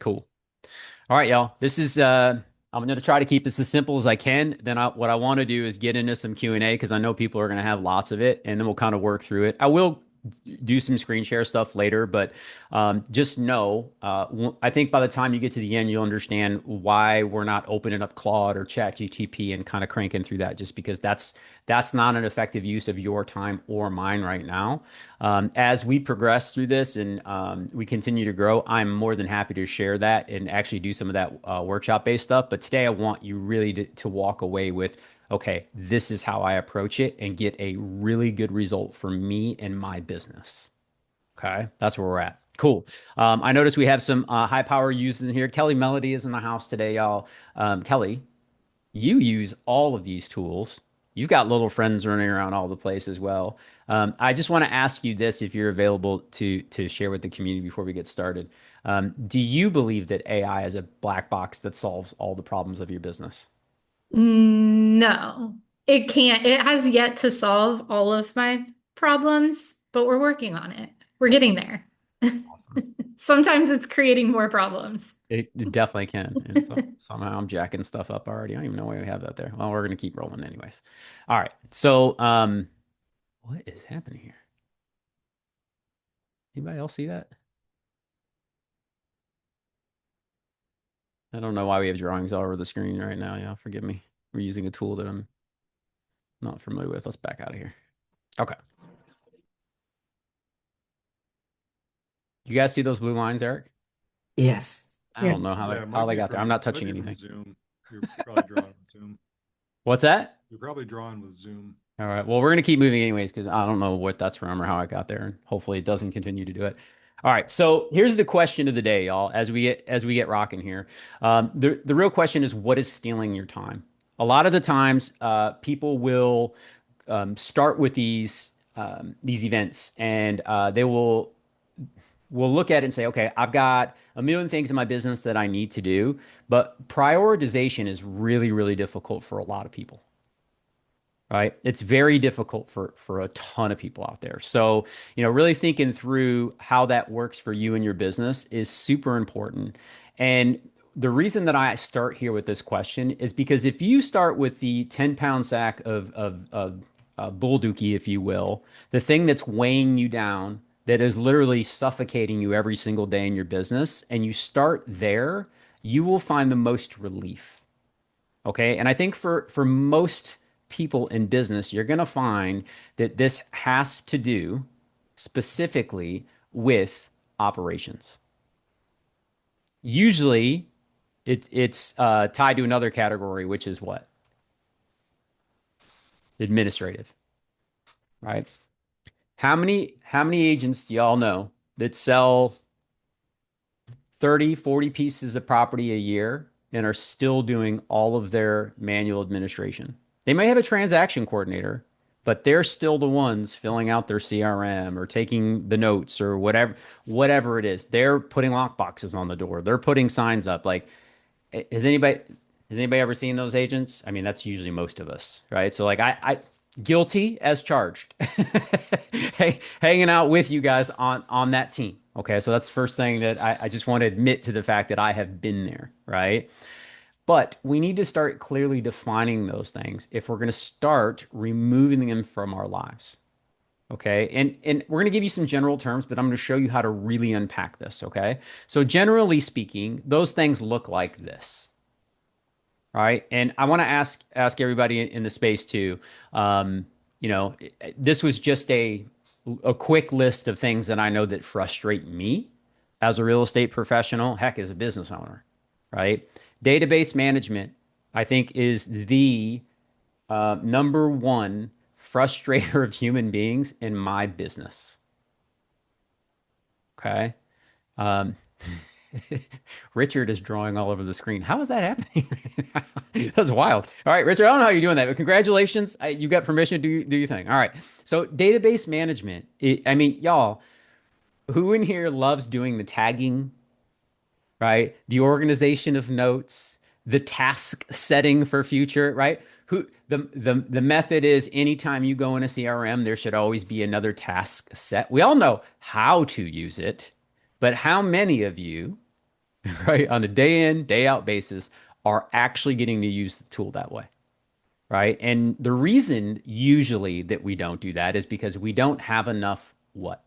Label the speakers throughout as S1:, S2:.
S1: Cool. All right, y'all. This is I'm going to try to keep this as simple as I can. What I want to do is get into some Q&A because I know people are going to have lots of it, and then we'll kind of work through it. I will do some screen share stuff later, but just know, I think by the time you get to the end, you'll understand why we're not opening up Claude or ChatGTP and kind of cranking through that, just because that's not an effective use of your time or mine right now. As we progress through this and we continue to grow, I'm more than happy to share that and actually do some of that workshop-based stuff. But today, I want you really to walk away with, okay, this is how I approach it and get a really good result for me and my business. Okay, that's where we're at. Cool. I noticed we have some high power users in here. Kelly Melody is in the house today, y'all. Kelly, you use all of these tools. You've got little friends running around all the place as well. I just want to ask you this, if you're available to share with the community before we get started. Do you believe that AI is a black box that solves all the problems of your business?
S2: No, it can't. It has yet to solve all of my problems, but we're working on it. We're getting there.
S1: Awesome.
S2: Sometimes it's creating more problems.
S1: It definitely can. And so somehow I'm jacking stuff up already. I don't even know why we have that there. Well, we're gonna keep rolling anyways. All right. So, what is happening here? Anybody else see that? I don't know why we have drawings all over the screen right now. Yeah, forgive me. We're using a tool that I'm not familiar with. Let's back out of here. Okay. You guys see those blue lines, Eric?
S3: Yes.
S1: I don't know
S3: Yes.
S1: how
S4: Yeah,
S1: they
S4: it
S1: how
S4: might
S1: they
S4: be
S1: got there. I'm not
S4: might
S1: touching
S4: be from
S1: anything.
S4: Zoom. You're probably drawing with Zoom.
S1: What's that?
S4: You're probably drawing with Zoom.
S1: All right. Well, we're gonna keep moving anyways because I don't know what that's from or how I got there, and hopefully it doesn't continue to do it. All right. So here's the question of the day, y'all. As we get rocking here, the real question is, what is stealing your time? A lot of the times, people will start with these events, and they will look at it and say, okay, I've got a million things in my business that I need to do, but prioritization is really, really difficult for a lot of people, right? It's very difficult for a ton of people out there. So, really thinking through how that works for you and your business is super important. And the reason that I start here with this question is because if you start with the 10-pound sack of bull dookie, if you will, the thing that's weighing you down, that is literally suffocating you every single day in your business, and you start there, you will find the most relief. Okay. And I think for most people in business, you're going to find that this has to do specifically with operations. Usually it's tied to another category, which is what? Administrative, right? How many agents do y'all know that sell 30, 40 pieces of property a year and are still doing all of their manual administration? They may have a transaction coordinator, but they're still the ones filling out their CRM or taking the notes or whatever it is. They're putting lock boxes on the door. They're putting signs up. Like, has anybody has anybody ever seen those agents? I mean, that's usually most of us, right? So like I guilty as charged. Hey, hanging out with you guys on that team. Okay, so that's the first thing that I just want to admit to the fact that I have been there, right? But we need to start clearly defining those things if we're going to start removing them from our lives. Okay. And we're going to give you some general terms, but I'm going to show you how to really unpack this. Okay. So generally speaking, those things look like this. Right. And I want to ask everybody in the space too. Um, this was just a quick list of things that I know that frustrate me as a real estate professional, heck, as a business owner, right? Database management, I think, is the number one frustrator of human beings in my business. Okay. Um, Richard is drawing all over the screen. How is that happening? That's wild. All right, Richard, I don't know how you're doing that, but congratulations. You got permission to do your thing. All right. So, database management. I mean, y'all, who in here loves doing the tagging, right? The organization of notes, the task setting for future, right? The method is anytime you go in a CRM, there should always be another task set. We all know how to use it, but how many of you right, on a day in, day out basis, are actually getting to use the tool that way, right? And the reason usually that we don't do that is because we don't have enough what?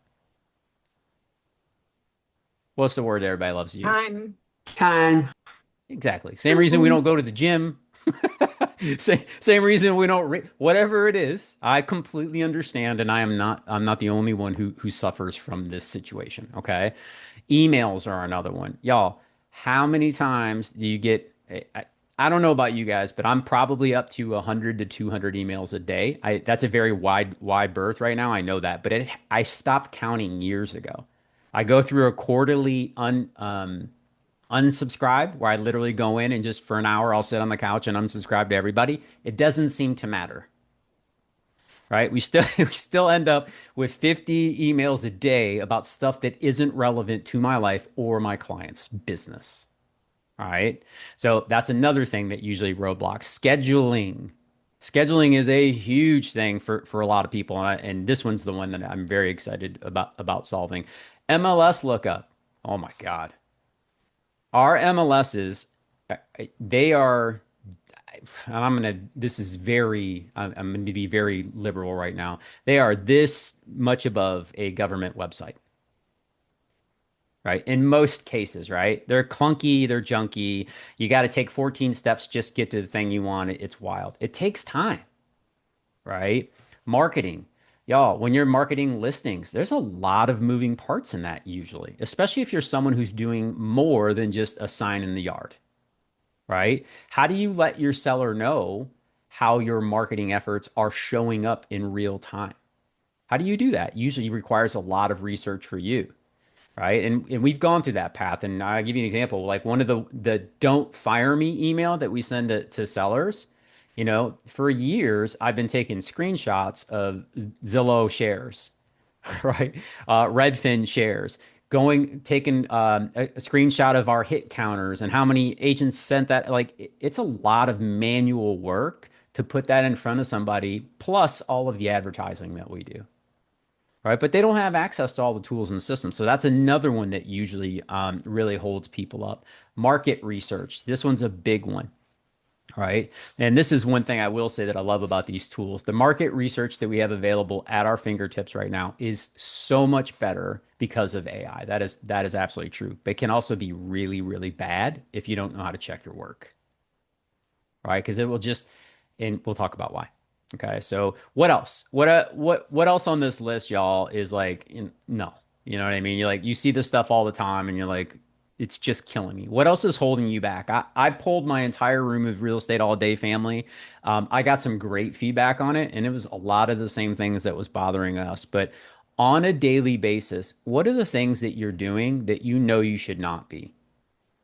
S1: What's the word everybody loves to use?
S3: Time.
S5: Time.
S1: Exactly. Same reason we don't go to the gym. Same reason we don't whatever it is. I completely understand, and I'm not the only one who suffers from this situation. Okay. Emails are another one. Y'all, how many times do you get I don't know about you guys, but I'm probably up to 100 to 200 emails a day. That's a very wide berth right now. I know that, but I stopped counting years ago. I go through a quarterly unsubscribe where I literally go in and just for an hour I'll sit on the couch and unsubscribe to everybody. It doesn't seem to matter, right? We still we still end up with 50 emails a day about stuff that isn't relevant to my life or my client's business. All right. So that's another thing that usually roadblocks scheduling. Scheduling is a huge thing for a lot of people, and this one's the one that I'm very excited about solving. MLS lookup. Oh my God. Our MLSs, they are, and this is I'm going to be very liberal right now. They are this much above a government website, right? In most cases, right? They're clunky, they're junky. You got to take 14 steps just get to the thing you want. It's wild. It takes time, right? Marketing. Y'all, when you're marketing listings, there's a lot of moving parts in that usually, especially if you're someone who's doing more than just a sign in the yard, right? How do you let your seller know how your marketing efforts are showing up in real time? How do you do that? Usually requires a lot of research for you, right? And we've gone through that path. And I'll give you an example. Like one of the don't fire me email that we send to sellers, for years I've been taking screenshots of Zillow shares, right? Redfin shares, taking a screenshot of our hit counters and how many agents sent that. Like it's a lot of manual work to put that in front of somebody, plus all of the advertising that we do. Right, but they don't have access to all the tools in the system. So that's another one that usually really holds people up. Market research. This one's a big one, right? And this is one thing I will say that I love about these tools. The market research that we have available at our fingertips right now is so much better because of AI. That is absolutely true. But it can also be really, really bad if you don't know how to check your work, right? Because it will just, and we'll talk about why. Okay, so what else? What else on this list, y'all, is like, no, you know what I mean? You're like, you see this stuff all the time, and you're like, it's just killing me. What else is holding you back? I pulled my entire room of real estate all day family. I got some great feedback on it, and it was a lot of the same things that was bothering us. But on a daily basis, what are the things that you're doing that you know you should not be?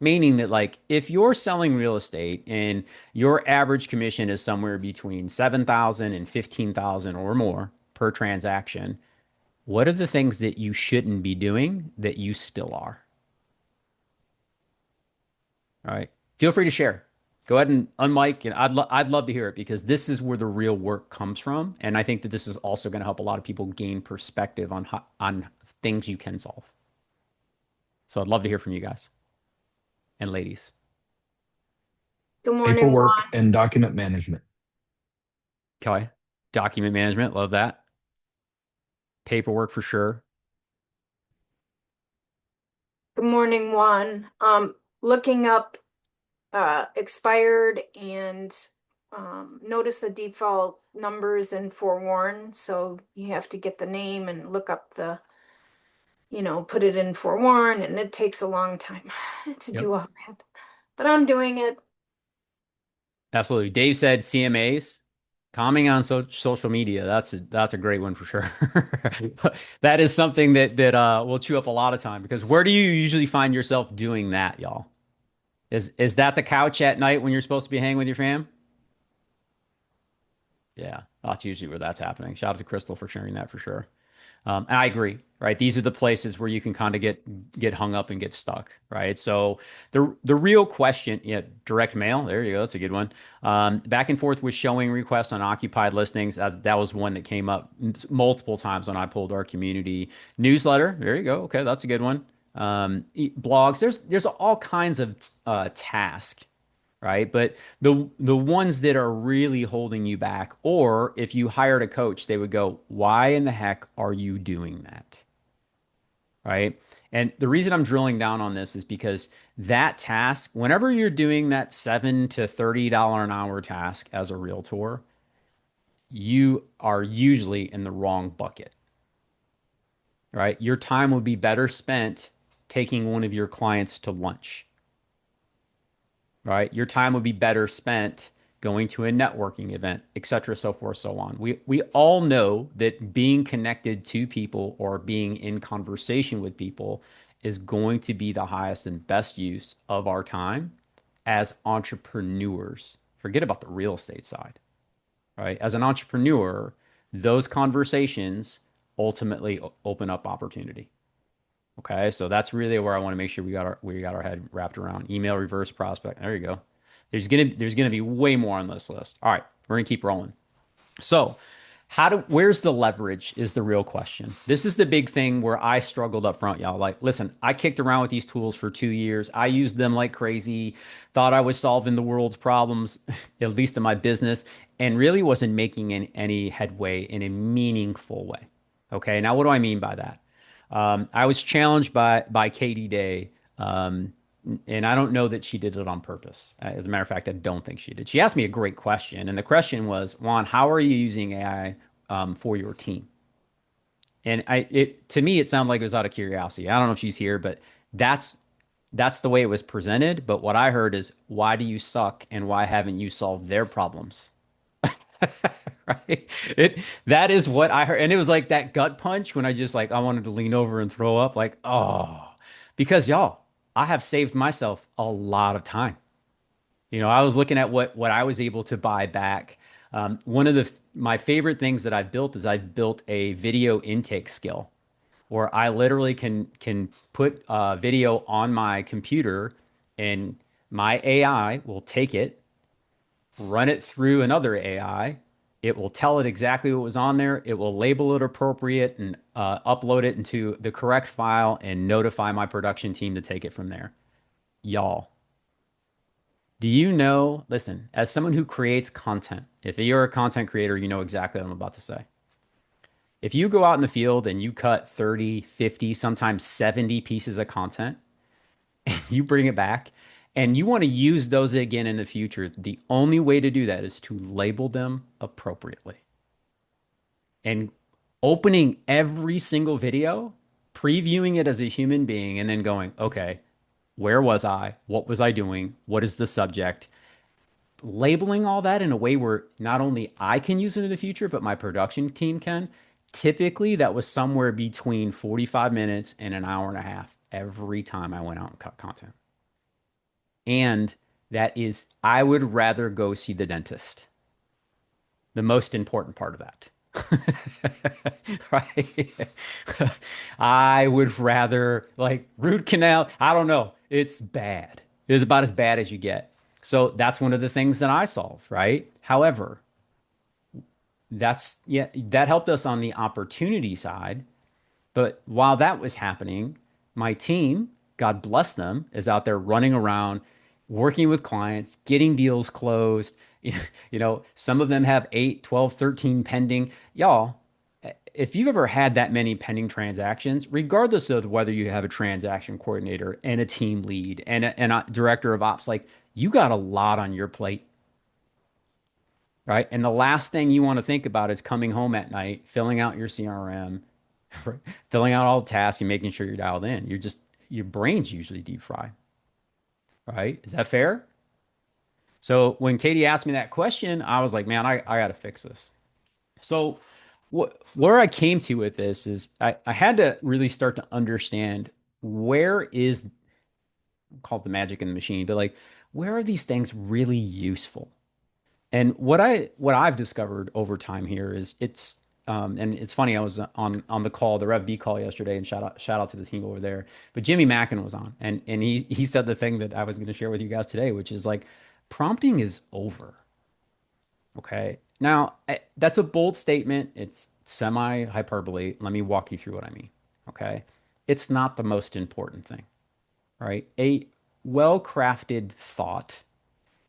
S1: Meaning that, like, if you're selling real estate and your average commission is somewhere between 7,000 and 15,000 or more per transaction, what are the things that you shouldn't be doing that you still are? All right. Feel free to share. Go ahead and unmic, and I'd love to hear it because this is where the real work comes from, and I think that this is also going to help a lot of people gain perspective on things you can solve. So I'd love to hear from you guys and ladies.
S3: Good morning,
S5: Paperwork
S3: Juan.
S5: and document management.
S1: Okay. Document management, love that. Paperwork for sure.
S3: Good morning, Juan. Looking up expired and notice the default numbers in forewarn. So you have to get the name and look up put it in forewarn, and it takes a long time to
S1: Yep.
S3: do all that. But I'm doing it.
S1: Absolutely. Dave said CMAs, commenting on social media. That's a great one for sure. That is something that will chew up a lot of time because where do you usually find yourself doing that, y'all? Is that the couch at night when you're supposed to be hanging with your fam? Yeah, that's usually where that's happening. Shout out to Crystal for sharing that for sure. And I agree, right? These are the places where you can kind of get hung up and get stuck, right? So the real question, yeah, direct mail. There you go. That's a good one. Back and forth with showing requests on occupied listings. That was one that came up multiple times when I pulled our community newsletter. There you go. Okay, that's a good one. blogs. There's all kinds of tasks, right? But the ones that are really holding you back, or if you hired a coach, they would go, "Why in the heck are you doing that?" Right? And the reason I'm drilling down on this is because that task, whenever you're doing that $7 to $30 an hour task as a realtor, you are usually in the wrong bucket, right? Your time would be better spent taking one of your clients to lunch, right? Your time would be better spent going to a networking event, et cetera, so forth, so on. We all know that being connected to people or being in conversation with people is going to be the highest and best use of our time as entrepreneurs. Forget about the real estate side, right? As an entrepreneur, those conversations ultimately open up opportunity. Okay, so that's really where I want to make sure we got our head wrapped around email reverse prospect. There you go. There's gonna be way more on this list. All right, we're gonna keep rolling. So, where's the leverage is the real question. This is the big thing where I struggled up front, y'all. Like, listen, I kicked around with these tools for 2 years. I used them like crazy, thought I was solving the world's problems, at least in my business, and really wasn't making any headway in a meaningful way. Okay, now what do I mean by that? I was challenged by Katie Day, and I don't know that she did it on purpose. As a matter of fact, I don't think she did. She asked me a great question, and the question was, Juan, how are you using AI for your team? And it to me, it sounded like it was out of curiosity. I don't know if she's here, but that's that's the way it was presented. But what I heard is, why do you suck, and why haven't you solved their problems? Right? It that is what I heard, and it was like that gut punch when I just like I wanted to lean over and throw up, like oh, because y'all, I have saved myself a lot of time. I was looking at what I was able to buy back. One of the my favorite things that I built is I built a video intake skill where I literally can put video on my computer and my AI will take it, run it through another AI. It will tell it exactly what was on there. It will label it appropriate and upload it into the correct file and notify my production team to take it from there. Y'all, do you know? Listen, as someone who creates content, if you're a content creator, you know exactly what I'm about to say. If you go out in the field and you cut 30, 50, sometimes 70 pieces of content, you bring it back and you want to use those again in the future, the only way to do that is to label them appropriately. And opening every single video, previewing it as a human being, and then going, okay, where was I? What was I doing? What is the subject? Labeling all that in a way where not only I can use it in the future, but my production team can. Typically, that was somewhere between 45 minutes and an hour and a half every time I went out and cut content. And that is, I would rather go see the dentist. The most important part of that. Right? I would rather, like, root canal. I don't know. It's bad. It's about as bad as you get. So that's one of the things that I solve, right? However, yeah, that helped us on the opportunity side. But while that was happening, my team, God bless them, is out there running around, working with clients, getting deals closed. Some of them have 8, 12, 13 pending. Y'all, if you've ever had that many pending transactions, regardless of whether you have a transaction coordinator and a team lead and a director of ops, like you got a lot on your plate, right? And the last thing you want to think about is coming home at night, filling out your CRM, filling out all the tasks and making sure you're dialed in. Your brain's usually deep fried, right? Is that fair? So when Katie asked me that question, I was like, man, I got to fix this. So where I came to with this is I had to really start to understand where is called the magic in the machine, but like where are these things really useful? And what I've discovered over time here is and it's funny, I was on the call, the Rev B call yesterday, and shout out to the team over there. But Jimmy Mackin was on, and he said the thing that I was going to share with you guys today, which is like prompting is over. Okay. Now, that's a bold statement. It's semi hyperbole. Let me walk you through what I mean. Okay. it's not the most important thing, right? A well-crafted thought,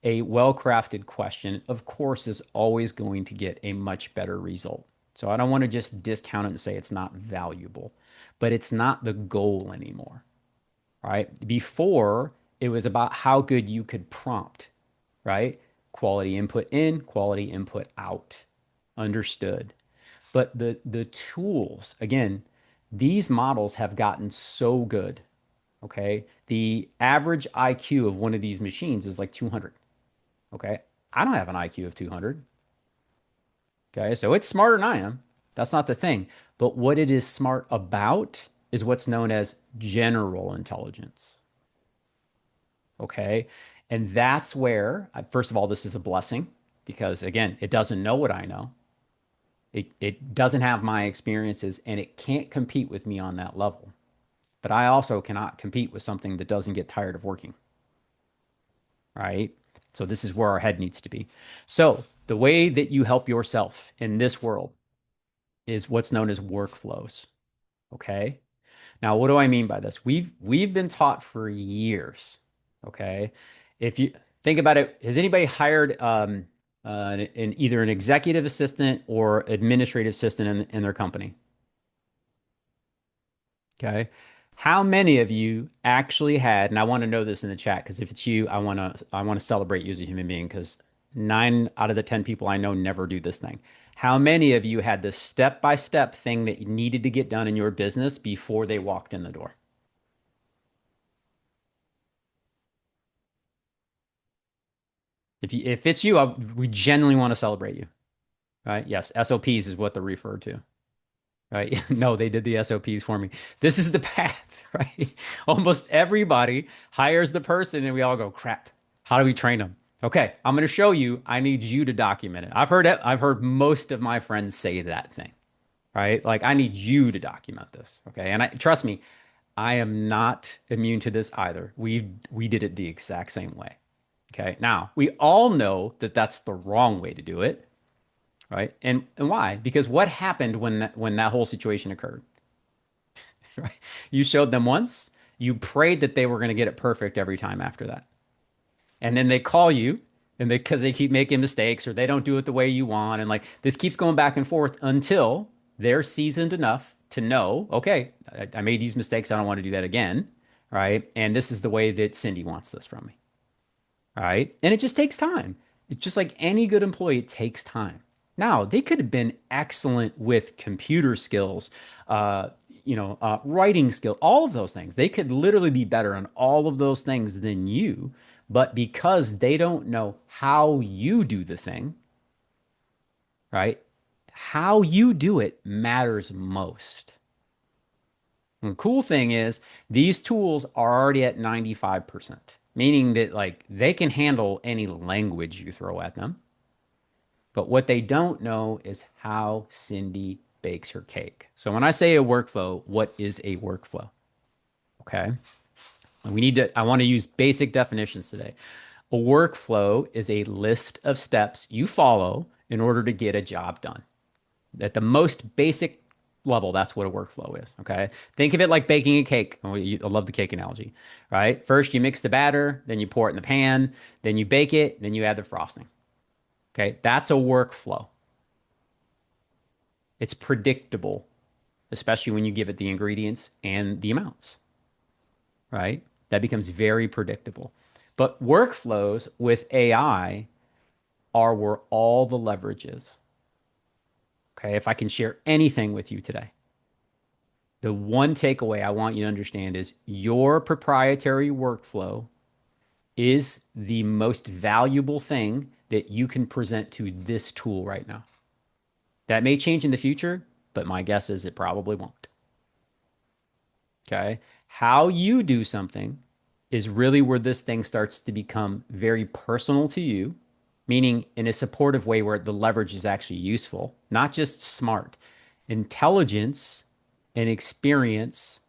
S1: a well-crafted question, of course, is always going to get a much better result. So I don't want to just discount it and say it's not valuable, but it's not the goal anymore, right? Before, it was about how good you could prompt, right? Quality input in, quality input out. Understood. But the tools, again, these models have gotten so good. Okay. The average IQ of one of these machines is like 200. Okay. I don't have an IQ of 200. Okay. So it's smarter than I am. That's not the thing. But what it is smart about is what's known as general intelligence. Okay. And that's where, first of all, this is a blessing because, again, it doesn't know what I know. It doesn't have my experiences and it can't compete with me on that level. But I also cannot compete with something that doesn't get tired of working, right? So this is where our head needs to be. So the way that you help yourself in this world is what's known as workflows. Okay. Now, what do I mean by this? We've been taught for years. Okay. If you think about it, has anybody hired either an executive assistant or administrative assistant in their company? Okay. How many of you actually had, and I want to know this in the chat because if it's you, I want to celebrate you as a human being because 9 out of the 10 people I know never do this thing. How many of you had this step-by-step thing that you needed to get done in your business before they walked in the door? If it's you, we genuinely want to celebrate you, right? Yes, SOPs is what they're referred to. Right? No, they did the SOPs for me. This is the path, right? Almost everybody hires the person and we all go, crap, how do we train them? Okay, I'm going to show you. I need you to document it. I've heard it. I've heard most of my friends say that thing, right? Like, I need you to document this. Okay. And trust me, I am not immune to this either. We did it the exact same way. Okay. Now, we all know that that's the wrong way to do it, right? And why? Because what happened when that whole situation occurred? Right? You showed them once, you prayed that they were going to get it perfect every time after that. And then they call you and because they keep making mistakes or they don't do it the way you want and like this keeps going back and forth until they're seasoned enough to know, okay, I made these mistakes, I don't want to do that again, right? And this is the way that Cindy wants this from me. All right. And it just takes time. It's just like any good employee, it takes time. Now, they could have been excellent with computer skills, writing skill, all of those things. They could literally be better on all of those things than you. But because they don't know how you do the thing, right? How you do it matters most. And the cool thing is these tools are already at 95%, meaning that like they can handle any language you throw at them. But what they don't know is how Cindy bakes her cake. So when I say a workflow, what is a workflow? Okay. I want to use basic definitions today. A workflow is a list of steps you follow in order to get a job done. At the most basic level, that's what a workflow is. Okay. Think of it like baking a cake. Oh, I love the cake analogy, right? First, you mix the batter, then you pour it in the pan, then you bake it, then you add the frosting. Okay. That's a workflow. It's predictable, especially when you give it the ingredients and the amounts, right? That becomes very predictable. But workflows with AI are where all the leverage is. Okay. If I can share anything with you today, the one takeaway I want you to understand is your proprietary workflow is the most valuable thing that you can present to this tool right now. That may change in the future, but my guess is it probably won't. Okay. How you do something is really where this thing starts to become very personal to you, meaning in a supportive way where the leverage is actually useful, not just smart. Intelligence and experience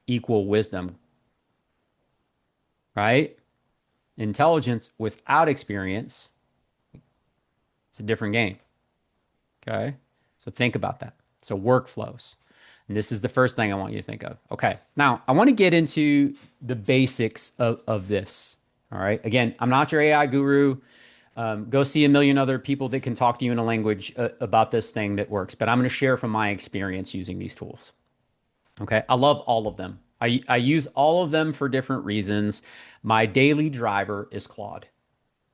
S1: equal wisdom, right? Intelligence without experience, it's a different game. Okay. So think about that. So workflows. And this is the first thing I want you to think of. Okay. Now, I want to get into the basics of this. All right. Again, I'm not your AI guru. Go see a million other people that can talk to you in a language about this thing that works. But I'm going to share from my experience using these tools. Okay. I love all of them. I use all of them for different reasons. My daily driver is Claude.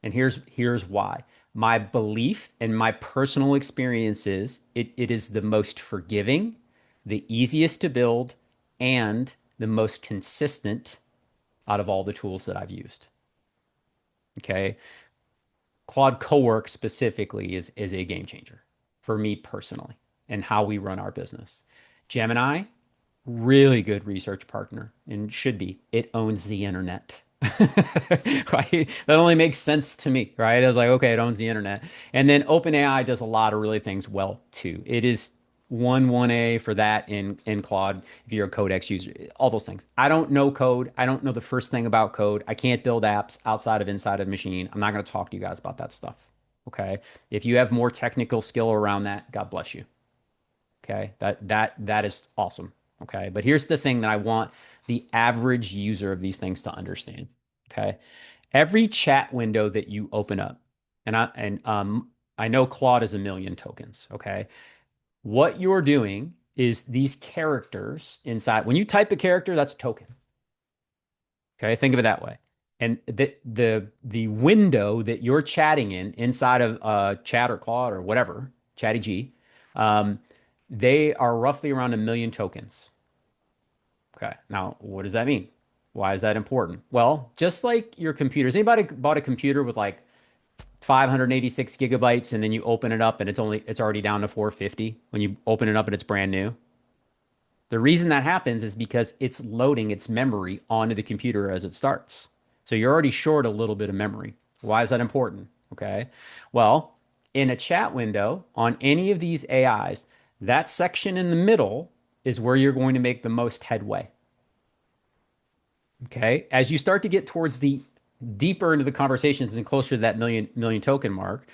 S1: And here's why. My belief and my personal experience is it is the most forgiving, the easiest to build, and the most consistent out of all the tools that I've used. Okay. Claude Cowork specifically is a game changer for me personally and how we run our business. Gemini, really good research partner and should be. It owns the internet. Right? That only makes sense to me, right? I was like, okay, it owns the internet. And then OpenAI does a lot of really things well too. It is 1A for that in Claude if you're a Codex user, all those things. I don't know code. I don't know the first thing about code. I can't build apps outside of inside of machine. I'm not going to talk to you guys about that stuff. Okay. If you have more technical skill around that, God bless you. Okay. That is awesome. Okay. But here's the thing that I want the average user of these things to understand. Okay. Every chat window that you open up, I know Claude is a million tokens. Okay. What you're doing is these characters inside. When you type a character, that's a token. Okay. Think of it that way. And the window that you're chatting in inside of Chat or Claude or whatever, Chatty G, they are roughly around a million tokens. Okay. Now, what does that mean? Why is that important? Well, just like your computers, anybody bought a computer with like 586 gigabytes and then you open it up and it's already down to 450 when you open it up and it's brand new? The reason that happens is because it's loading its memory onto the computer as it starts. So you're already short a little bit of memory. Why is that important? Okay. Well, in a chat window on any of these AIs, that section in the middle is where you're going to make the most headway. Okay. As you start to get towards the deeper into the conversations and closer to that million token mark,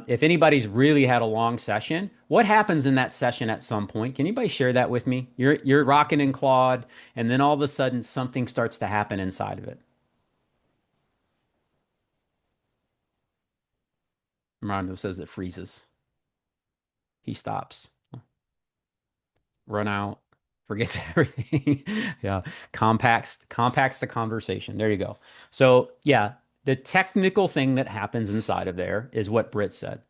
S1: if anybody's really had a long session, what happens in that session at some point? Can anybody share that with me? You're rocking in Claude, and then all of a sudden something starts to happen inside of it. Rondo says it freezes. He stops. Run out. Forgets everything. Yeah. Compacts the conversation. There you go. So yeah, the technical thing that happens inside of there is what Britt said.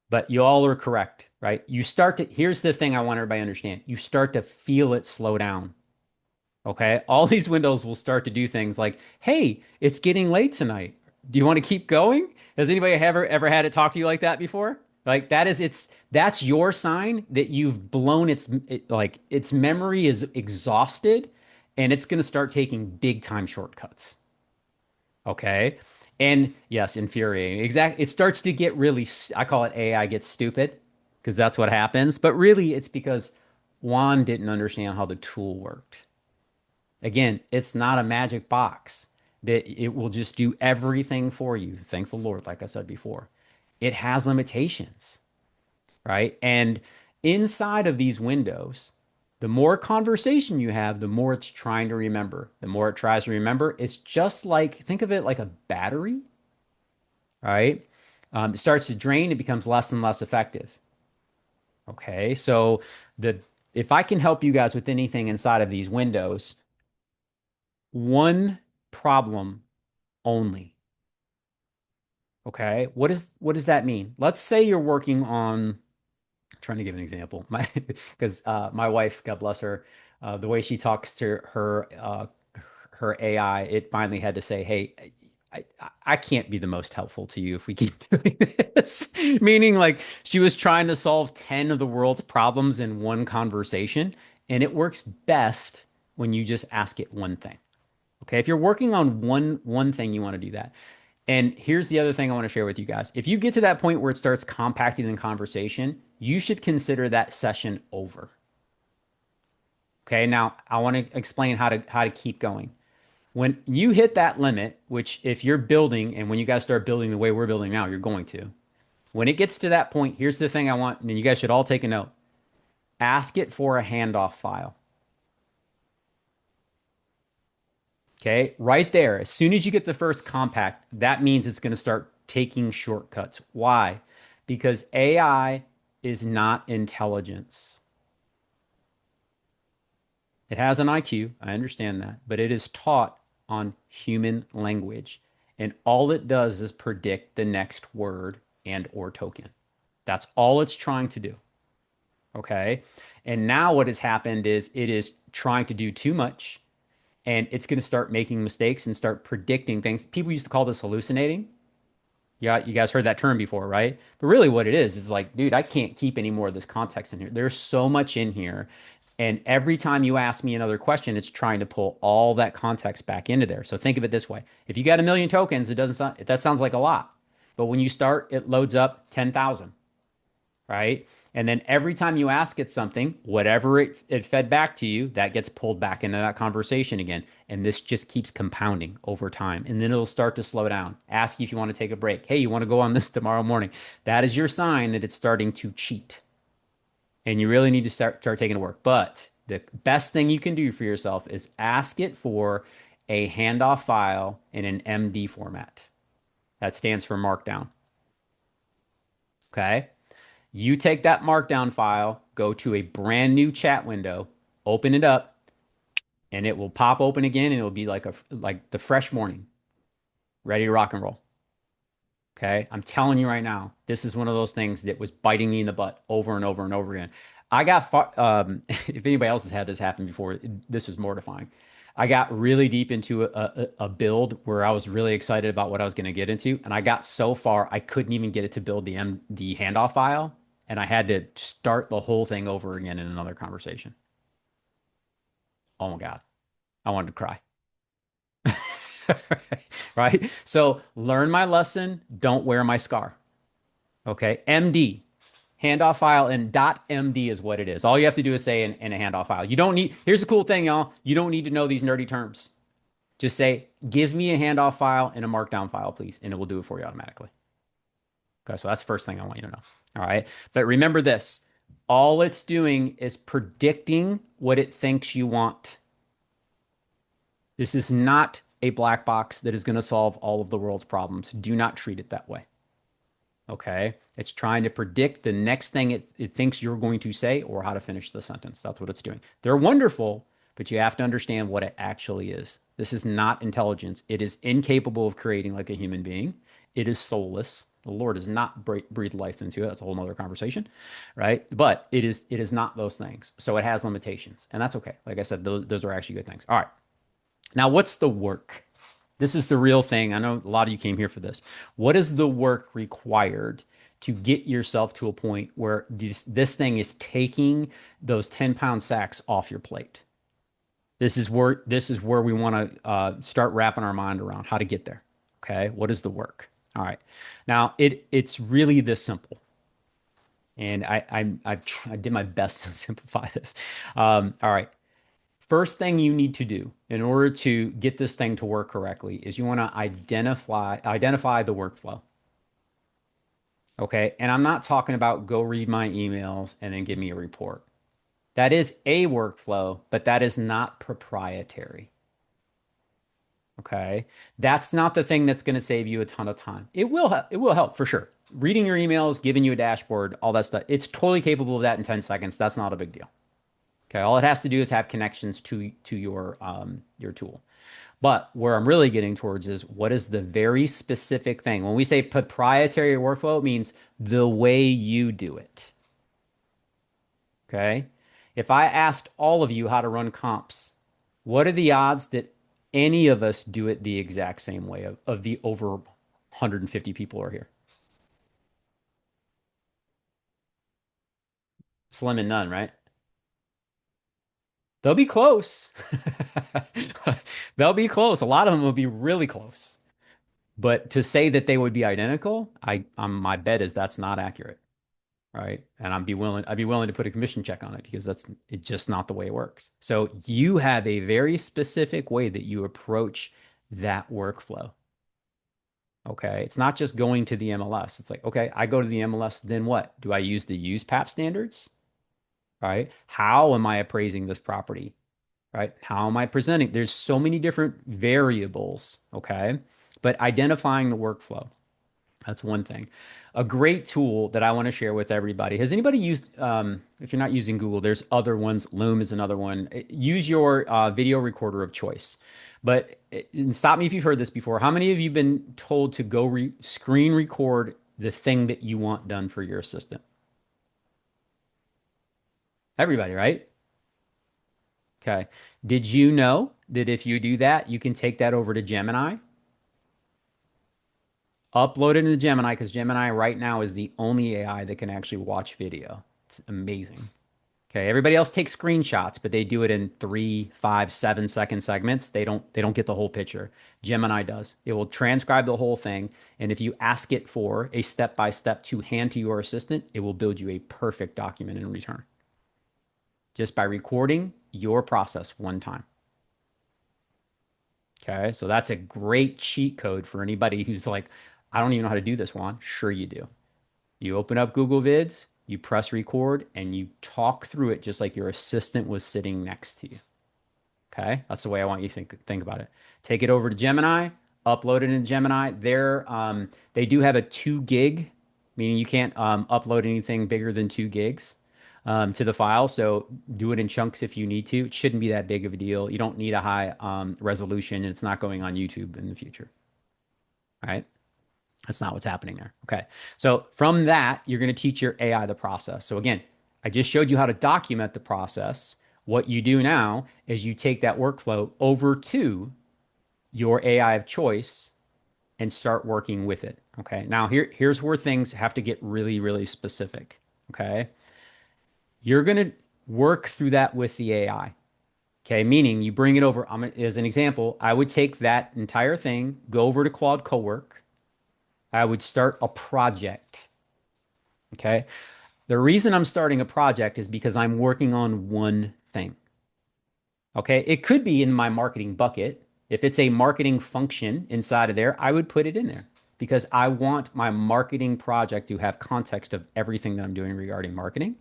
S1: But you all are correct, right? Here's the thing I want everybody to understand. You start to feel it slow down. Okay. All these windows will start to do things like, hey, it's getting late tonight. Do you want to keep going? Has anybody ever had it talk to you like that before? Like that's your sign that you've blown its memory is exhausted and it's going to start taking big time shortcuts. Okay. And yes, infuriating. Exactly. It starts to get really, I call it AI gets stupid because that's what happens. But really, it's because Juan didn't understand how the tool worked. Again, it's not a magic box that it will just do everything for you. Thank the Lord, like I said before. It has limitations, right? And inside of these windows, the more conversation you have, the more it's trying to remember. The more it tries to remember, it's just like, think of it like a battery, right? It starts to drain, it becomes less and less effective. Okay, so if I can help you guys with anything inside of these windows, one problem only. Okay, what does that mean? Let's say you're working on, I'm trying to give an example, because my wife, God bless her, the way she talks to her AI, it finally had to say, "Hey, I can't be the most helpful to you if we keep doing this." Meaning, like she was trying to solve 10 of the world's problems in one conversation, and it works best when you just ask it one thing. Okay, if you're working on one thing, you want to do that. And here's the other thing I want to share with you guys. If you get to that point where it starts compacting the conversation, you should consider that session over. Okay, now I want to explain how to keep going. When you hit that limit, which if you're building and when you guys start building the way we're building now, you're going to. When it gets to that point, here's the thing I want, and you guys should all take a note. Ask it for a handoff file. Okay, right there. As soon as you get the first compact, that means it's going to start taking shortcuts. Why? Because AI is not intelligence. It has an IQ, I understand that, but it is taught on human language. And all it does is predict the next word and or token. That's all it's trying to do. Okay. And now what has happened is it is trying to do too much and it's going to start making mistakes and start predicting things. People used to call this hallucinating. Yeah, you guys heard that term before, right? But really what it is like, dude, I can't keep any more of this context in here. There's so much in here. And every time you ask me another question, it's trying to pull all that context back into there. So think of it this way. If you got 1 million tokens, it doesn't sound, that sounds like a lot. But when you start, it loads up 10,000, right? And then every time you ask it something, whatever it fed back to you, that gets pulled back into that conversation again. And this just keeps compounding over time. And then it'll start to slow down. Ask you if you want to take a break. Hey, you want to go on this tomorrow morning? That is your sign that it's starting to cheat. And you really need to start taking it to work. But the best thing you can do for yourself is ask it for a handoff file in an MD format. That stands for Markdown. Okay. You take that Markdown file, go to a brand new chat window, open it up, and it will pop open again, and it'll be like the fresh morning, ready to rock and roll. Okay, I'm telling you right now, this is one of those things that was biting me in the butt over and over and over again. I got if anybody else has had this happen before, this was mortifying. I got really deep into a build where I was really excited about what I was going to get into, and I got so far I couldn't even get it to build the handoff file, and I had to start the whole thing over again in another conversation. Oh my God, I wanted to cry. Right? So learn my lesson, don't wear my scar. Okay, MD, handoff file, and .md is what it is. All you have to do is say in a handoff file. You don't need, here's the cool thing, y'all. You don't need to know these nerdy terms. Just say, give me a handoff file and a markdown file, please, and it will do it for you automatically. Okay, so that's the first thing I want you to know. All right, but remember this. All it's doing is predicting what it thinks you want. This is not a black box that is going to solve all of the world's problems. Do not treat it that way. Okay. It's trying to predict the next thing it thinks you're going to say or how to finish the sentence. That's what it's doing. They're wonderful, but you have to understand what it actually is. This is not intelligence. It is incapable of creating like a human being. It is soulless. The Lord has not breathed life into it. That's a whole nother conversation, right? But it is not those things. So it has limitations, and that's okay. Like I said, those are actually good things. All right. Now, what's the work? This is the real thing. I know a lot of you came here for this. What is the work required to get yourself to a point where this thing is taking those 10-pound sacks off your plate? This is where we want to start wrapping our mind around how to get there. Okay, what is the work? All right. Now it's really this simple, and I did my best to simplify this. All right. First thing you need to do in order to get this thing to work correctly is you want to identify the workflow. Okay. And I'm not talking about go read my emails and then give me a report. That is a workflow, but that is not proprietary. Okay. That's not the thing that's going to save you a ton of time. It will help for sure. Reading your emails, giving you a dashboard, all that stuff. It's totally capable of that in 10 seconds. That's not a big deal. Okay, all it has to do is have connections to your tool. But where I'm really getting towards is what is the very specific thing. When we say proprietary workflow, it means the way you do it. Okay? If I asked all of you how to run comps, what are the odds that any of us do it the exact same way of the over 150 people are here? Slim and none, right? They'll be close. They'll be close. A lot of them will be really close. But to say that they would be identical, my bet is that's not accurate, right? And I'd be willing to put a commission check on it because it's just not the way it works. So you have a very specific way that you approach that workflow. Okay, it's not just going to the MLS. It's like, okay, I go to the MLS, then what? Do I use the UsePAP standards? right? How am I appraising this property, right? How am I presenting? There's so many different variables, okay? But identifying the workflow, that's one thing. A great tool that I want to share with everybody. Has anybody used, if you're not using Google, there's other ones. Loom is another one. Use your video recorder of choice. But and stop me if you've heard this before. How many of you been told to go screen record the thing that you want done for your assistant? Everybody, right? Okay. Did you know that if you do that, you can take that over to Gemini, upload it into Gemini, because Gemini right now is the only AI that can actually watch video. It's amazing. Okay. Everybody else takes screenshots, but they do it in 3, 5, 7 second segments. They don't get the whole picture. Gemini does. It will transcribe the whole thing. And if you ask it for a step-by-step to hand to your assistant, it will build you a perfect document in return just by recording your process one time. Okay, so that's a great cheat code for anybody who's like, I don't even know how to do this, Juan. Sure, you do. You open up Google Vids, you press record, and you talk through it just like your assistant was sitting next to you. Okay, that's the way I want you to think about it. Take it over to Gemini, upload it in Gemini. They do have a 2 gig, meaning you can't upload anything bigger than 2 gigs to the file. So do it in chunks if you need to. It shouldn't be that big of a deal. You don't need a high resolution, and it's not going on YouTube in the future. All right. That's not what's happening there. Okay. So from that, you're going to teach your AI the process. So again, I just showed you how to document the process. What you do now is you take that workflow over to your AI of choice and start working with it. Okay. Now here's where things have to get really, really specific. Okay. You're going to work through that with the AI. Okay. Meaning you bring it over. As an example, I would take that entire thing, go over to Claude Cowork. I would start a project. Okay. The reason I'm starting a project is because I'm working on one thing. Okay. It could be in my marketing bucket. If it's a marketing function inside of there, I would put it in there because I want my marketing project to have context of everything that I'm doing regarding marketing.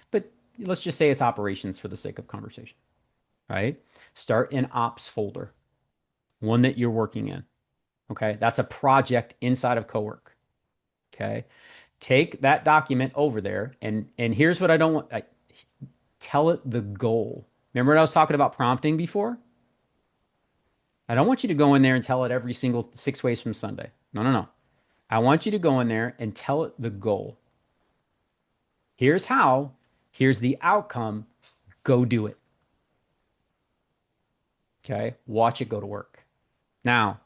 S1: But let's just say it's operations for the sake of conversation, right? Start an ops folder, one that you're working in. Okay. That's a project inside of Cowork. Okay. Take that document over there and here's what I don't want. Tell it the goal. Remember what I was talking about prompting before? I don't want you to go in there and tell it every single 6 ways from Sunday. No, no, no. I want you to go in there and tell it the goal. Here's how. Here's the outcome. Go do it. Okay. Watch it go to work. Now,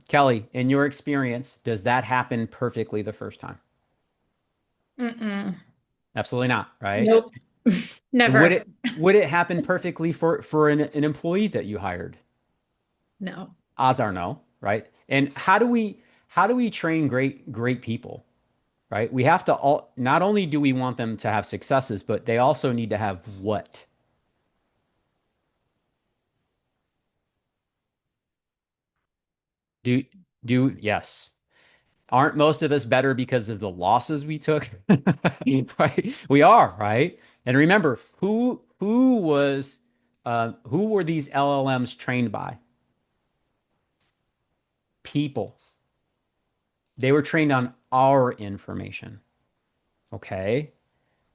S1: Kelly, in your experience, does that happen perfectly the first time?
S2: Mm-mm.
S1: Absolutely not, right?
S2: Nope.
S1: Would
S2: Never.
S1: it happen perfectly for an employee that you hired?
S2: No.
S1: Odds are no, right? And how do we train great people, right? We have to all not only do we want them to have successes, but they also need to have what? Do yes. Aren't most of us better because of the losses we took? Right? We are, right? And remember, who were these LLMs trained by? People. They were trained on our information. Okay?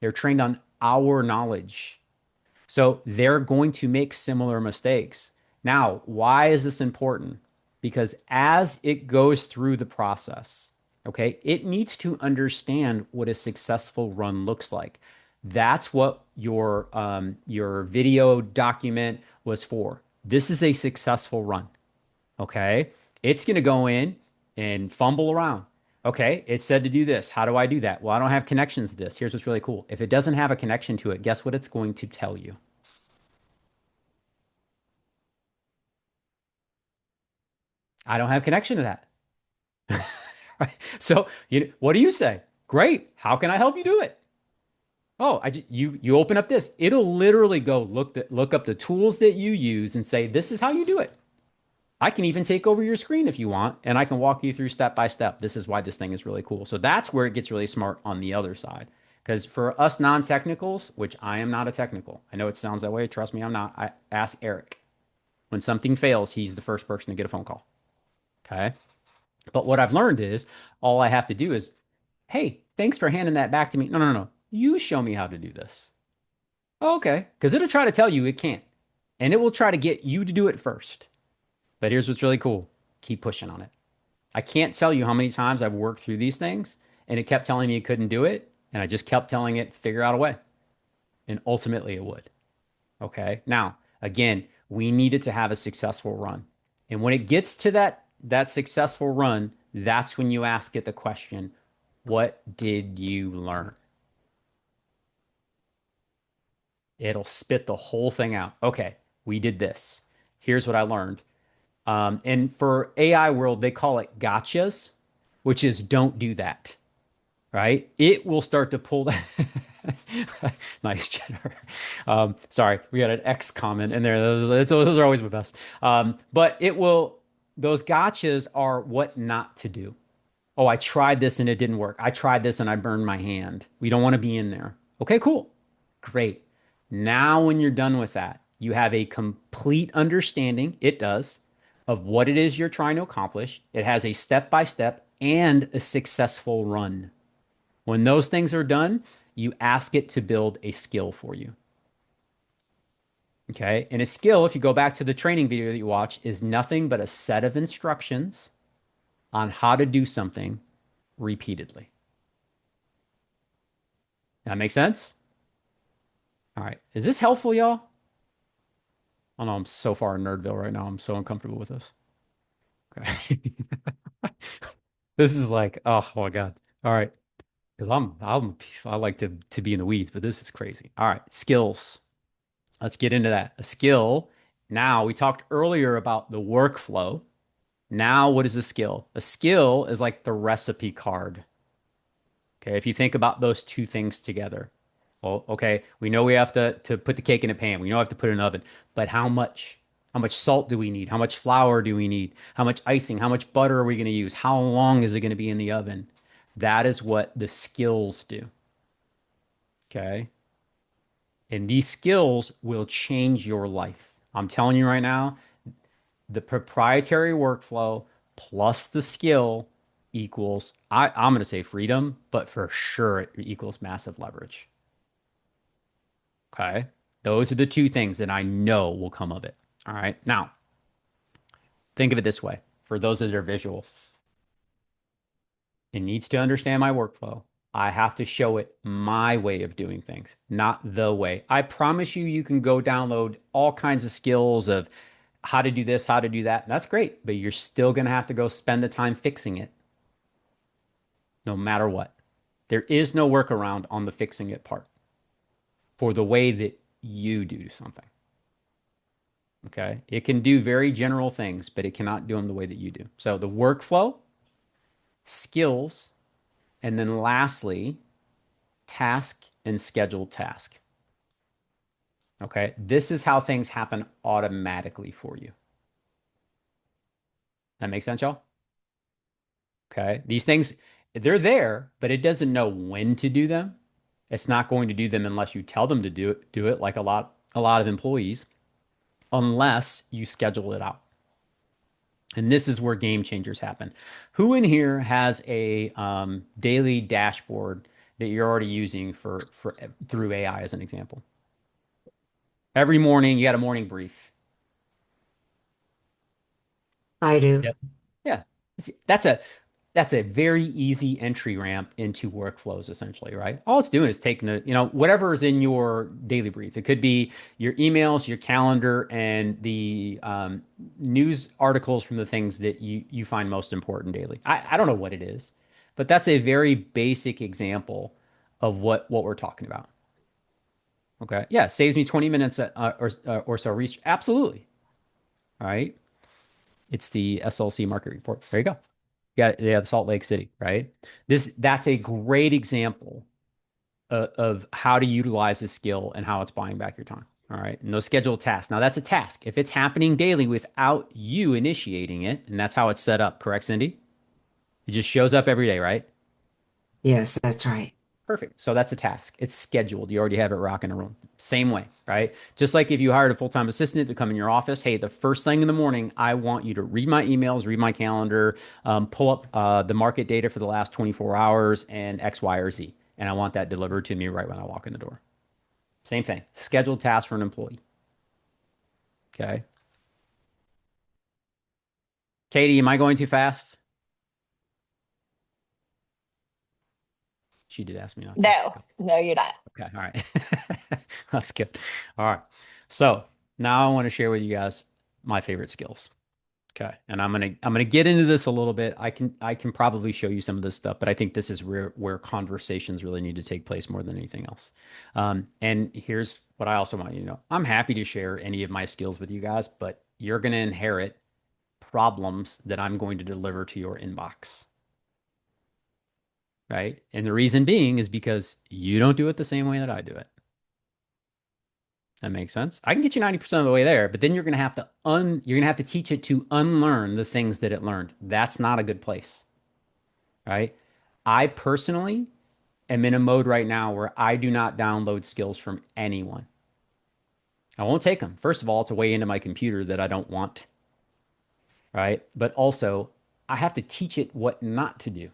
S1: They're trained on our knowledge. So they're going to make similar mistakes. Now, why is this important? Because as it goes through the process, okay, it needs to understand what a successful run looks like. That's what your video document was for. This is a successful run. Okay. It's going to go in and fumble around. Okay. It said to do this. How do I do that? Well, I don't have connections to this. Here's what's really cool. If it doesn't have a connection to it, guess what it's going to tell you? I don't have connection to that. Right? So, what do you say? Great. How can I help you do it? Oh, you open up this. It'll literally go look up the tools that you use and say, this is how you do it. I can even take over your screen if you want, and I can walk you through step by step. This is why this thing is really cool. So that's where it gets really smart on the other side. Because for us non-technicals, which I am not a technical, I know it sounds that way. Trust me, I'm not. I ask Eric. When something fails, he's the first person to get a phone call. Okay. But what I've learned is all I have to do is, hey, thanks for handing that back to me. No, no, no. You show me how to do this. Oh, okay. Because it'll try to tell you it can't. And it will try to get you to do it first. But here's what's really cool. Keep pushing on it. I can't tell you how many times I've worked through these things and it kept telling me it couldn't do it. And I just kept telling it, figure out a way. And ultimately it would. Okay. Now, again, we needed to have a successful run. And when it gets to that successful run, that's when you ask it the question, what did you learn? It'll spit the whole thing out. Okay, we did this. Here's what I learned. And for AI world, they call it gotchas, which is don't do that, right? It will start to pull that. Nice, Jennifer. Sorry, we got an X comment in there. Those are always my best. But it will, those gotchas are what not to do. Oh, I tried this and it didn't work. I tried this and I burned my hand. We don't want to be in there. Okay, cool. Great. Now, when you're done with that, you have a complete understanding, it does, of what it is you're trying to accomplish. It has a step by step and a successful run. When those things are done, you ask it to build a skill for you. Okay. And a skill, if you go back to the training video that you watch, is nothing but a set of instructions on how to do something repeatedly. That make sense? All right. Is this helpful, y'all? Oh no, I'm so far in Nerdville right now. I'm so uncomfortable with this. Okay. This is like, oh my God. All right. Because I like to be in the weeds, but this is crazy. All right, skills. Let's get into that. A skill. Now, we talked earlier about the workflow. Now, what is a skill? A skill is like the recipe card. Okay, if you think about those two things together. Well, okay, we know we have to put the cake in a pan. We know we have to put it in an oven. But how much? How much salt do we need? How much flour do we need? How much icing? How much butter are we going to use? How long is it going to be in the oven? That is what the skills do. Okay. And these skills will change your life. I'm telling you right now, the proprietary workflow plus the skill equals, I'm going to say freedom, but for sure it equals massive leverage. Okay. Those are the two things that I know will come of it. All right. Now, think of it this way for those that are visual. It needs to understand my workflow. I have to show it my way of doing things, not the way. I promise you, you can go download all kinds of skills of how to do this, how to do that. That's great, but you're still going to have to go spend the time fixing it no matter what. There is no workaround on the fixing it part for the way that you do something. Okay. It can do very general things, but it cannot do them the way that you do. So the workflow, skills, and then lastly, task and scheduled task. Okay. This is how things happen automatically for you. That makes sense, y'all? Okay. These things, they're there, but it doesn't know when to do them. It's not going to do them unless you tell them to do it like a lot of employees, unless you schedule it out. And this is where game changers happen. Who in here has a daily dashboard that you're already using for through AI as an example? Every morning you got a morning brief.
S5: I do.
S1: Yep. Yeah. That's a very easy entry ramp into workflows, essentially, right? All it's doing is taking whatever is in your daily brief. It could be your emails, your calendar, and the news articles from the things that you find most important daily. I don't know what it is, but that's a very basic example of what we're talking about. Okay. Yeah. Saves me 20 minutes or so research. Absolutely. All right. It's the SLC market report. There you go. Yeah, Salt Lake City, right? That's a great example of how to utilize the skill and how it's buying back your time. All right. And those scheduled tasks. Now that's a task. If it's happening daily without you initiating it, and that's how it's set up, correct, Cindy? It just shows up every day, right?
S5: Yes, that's right.
S1: Perfect. So that's a task. It's scheduled. You already have it rocking and rolling. Same way, right? Just like if you hired a full-time assistant to come in your office, hey, the first thing in the morning, I want you to read my emails, read my calendar, pull up the market data for the last 24 hours and X, Y, or Z. And I want that delivered to me right when I walk in the door. Same thing. Scheduled task for an employee. Okay. Katie, am I going too fast? She did ask me not to.
S6: No, no, you're not.
S1: Okay. All right. That's good. All right. So now I want to share with you guys my favorite skills. Okay. And I'm gonna get into this a little bit. I can probably show you some of this stuff, but I think this is where conversations really need to take place more than anything else. And here's what I also want you to know. I'm happy to share any of my skills with you guys, but you're gonna inherit problems that I'm going to deliver to your inbox. Right? And the reason being is because you don't do it the same way that I do it. That makes sense. I can get you 90% of the way there, but then you're gonna have to teach it to unlearn the things that it learned. That's not a good place. Right? I personally am in a mode right now where I do not download skills from anyone. I won't take them. First of all, it's a way into my computer that I don't want. Right? But also, I have to teach it what not to do.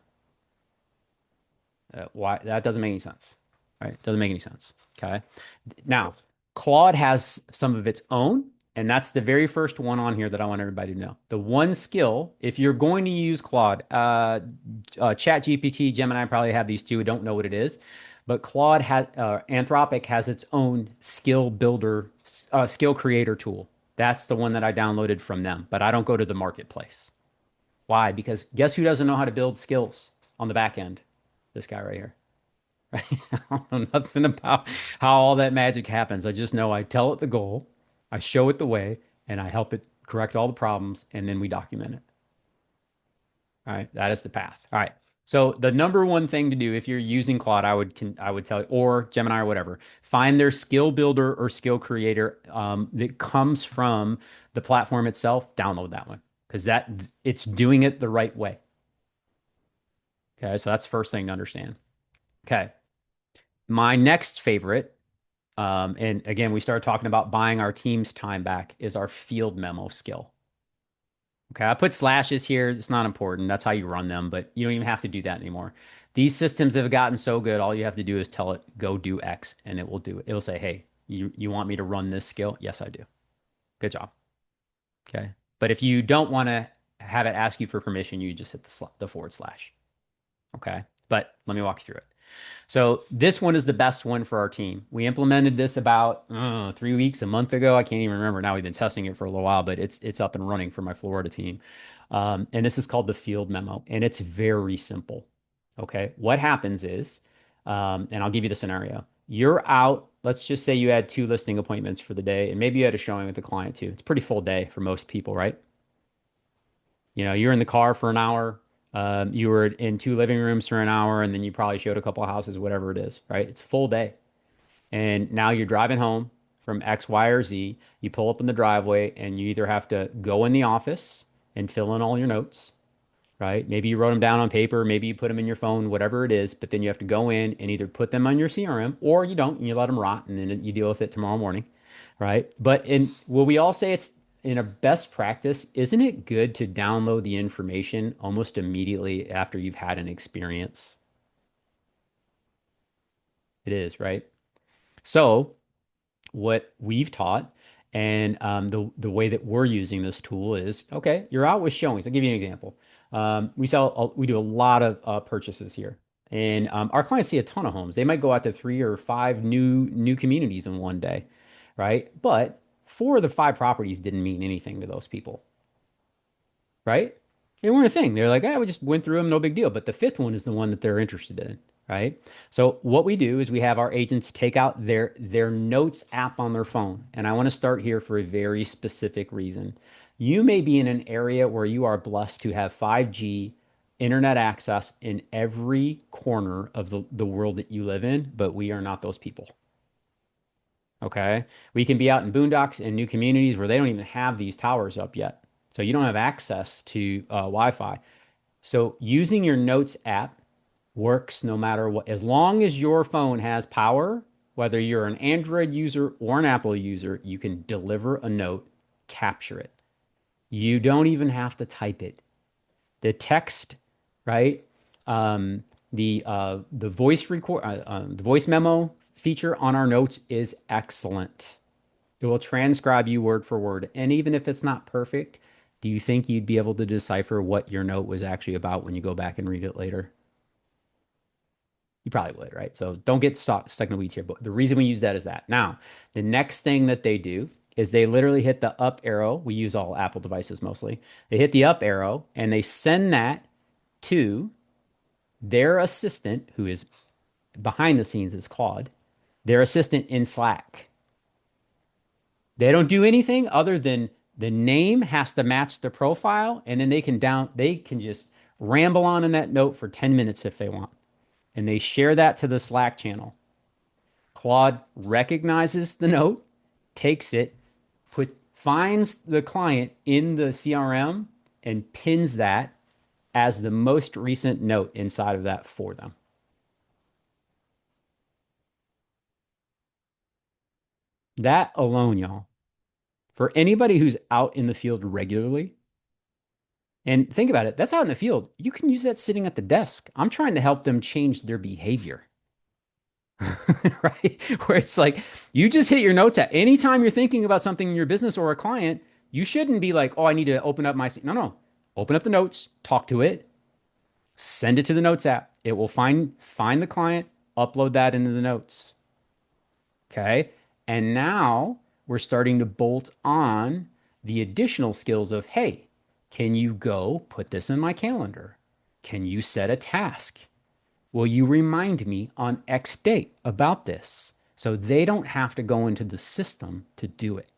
S1: Why that doesn't make any sense, right? Doesn't make any sense. Okay. Now, Claude has some of its own, and that's the very first one on here that I want everybody to know. The one skill, if you're going to use Claude, Chat GPT, Gemini probably have these too. I don't know what it is, but Claude has, Anthropic has its own skill builder, skill creator tool. That's the one that I downloaded from them, but I don't go to the marketplace. Why? Because guess who doesn't know how to build skills on the back end? This guy right here. Right? I don't know nothing about how all that magic happens. I just know I tell it the goal, I show it the way, and I help it correct all the problems, and then we document it. All right, that is the path. All right. So the number one thing to do if you're using Claude, I would tell you, or Gemini or whatever, find their skill builder or skill creator that comes from the platform itself. Download that one because it's doing it the right way. Okay, so that's the first thing to understand. Okay. My next favorite, and again, we started talking about buying our team's time back, is our field memo skill. Okay, I put slashes here. It's not important. That's how you run them, but you don't even have to do that anymore. These systems have gotten so good. All you have to do is tell it, go do X, and it will do it. It'll say, hey, you want me to run this skill? Yes, I do. Good job. Okay. But if you don't want to have it ask you for permission, you just hit the forward slash. Okay. But let me walk you through it. So this one is the best one for our team. We implemented this about 3 weeks, a month ago. I can't even remember now. We've been testing it for a little while, but it's up and running for my Florida team. And this is called the field memo, and it's very simple. Okay. What happens is, and I'll give you the scenario. You're out. Let's just say you had 2 listing appointments for the day, and maybe you had a showing with the client too. It's a pretty full day for most people, right? You're in the car for an hour. You were in 2 living rooms for an hour, and then you probably showed a couple of houses, whatever it is, right? It's a full day. And now you're driving home from X, Y, or Z. You pull up in the driveway, and you either have to go in the office and fill in all your notes, right? Maybe you wrote them down on paper, maybe you put them in your phone, whatever it is, but then you have to go in and either put them on your CRM or you don't, and you let them rot, and then you deal with it tomorrow morning, right? But will we all say it's in a best practice, isn't it good to download the information almost immediately after you've had an experience? It is, right? So what we've taught and the way that we're using this tool is, okay, you're out with showings. I'll give you an example. We do a lot of purchases here. And our clients see a ton of homes. They might go out to 3 or 5 new communities in one day, right? But 4 of the 5 properties didn't mean anything to those people, right? They weren't a thing. They're like, we just went through them, no big deal. But the 5th one is the one that they're interested in, right? So what we do is we have our agents take out their notes app on their phone. And I want to start here for a very specific reason. You may be in an area where you are blessed to have 5G internet access in every corner of the world that you live in, but we are not those people. Okay. We can be out in boondocks and new communities where they don't even have these towers up yet. So you don't have access to Wi-Fi. So using your notes app Works no matter what. As long as your phone has power, whether you're an Android user or an Apple user, you can deliver a note, capture it. You don't even have to type it. The text, right? Um, the the voice memo feature on our notes is excellent. It will transcribe you word for word. And even if it's not perfect, do you think you'd be able to decipher what your note was actually about when you go back and read it later? You probably would, right? So don't get stuck in the weeds here. But the reason we use that is that. Now, the next thing that they do is they literally hit the up arrow. We use all Apple devices mostly. They hit the up arrow and they send that to their assistant, who is behind the scenes is Claude, their assistant in Slack. They don't do anything other than the name has to match the profile, and then they can just ramble on in that note for 10 minutes if they want. And they share that to the Slack channel. Claude recognizes the note, takes it, finds the client in the CRM and pins that as the most recent note inside of that for them. That alone, y'all, for anybody who's out in the field regularly, and think about it, that's out in the field. You can use that sitting at the desk. I'm trying to help them change their behavior. Right? Where it's like you just hit your notes at anytime you're thinking about something in your business or a client, you shouldn't be like, oh, I need to open up my. No. Open up the notes, talk to it, send it to the notes app. It will find the client, upload that into the notes. Okay. And now we're starting to bolt on the additional skills of, hey, can you go put this in my calendar? Can you set a task? Will you remind me on X date about this? So they don't have to go into the system to do it.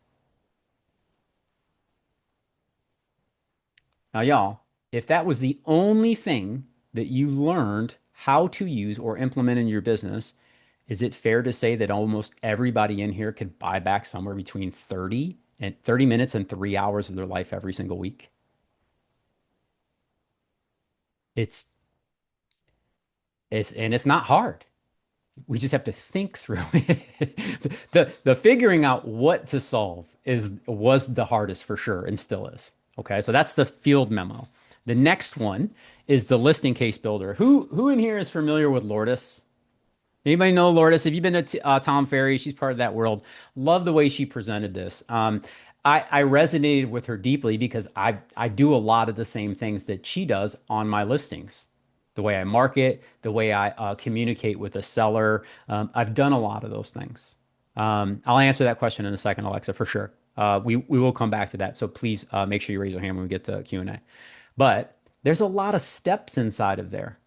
S1: Now, y'all, if that was the only thing that you learned how to use or implement in your business, is it fair to say that almost everybody in here could buy back somewhere between 30 minutes and 3 hours of their life every single week? It's it's not hard. We just have to think through it. The figuring out what to solve was the hardest for sure and still is. Okay, so that's the field memo. The next one is the listing case builder. Who in here is familiar with Lourdes? Anybody know Lourdes? Have you been to Tom Ferry? She's part of that world. Love the way she presented this. I resonated with her deeply because I do a lot of the same things that she does on my listings. The way I market, the way I communicate with a seller. I've done a lot of those things. I'll answer that question in a second, Alexa, for sure. We will come back to that. So please make sure you raise your hand when we get to Q&A. But there's a lot of steps inside of there.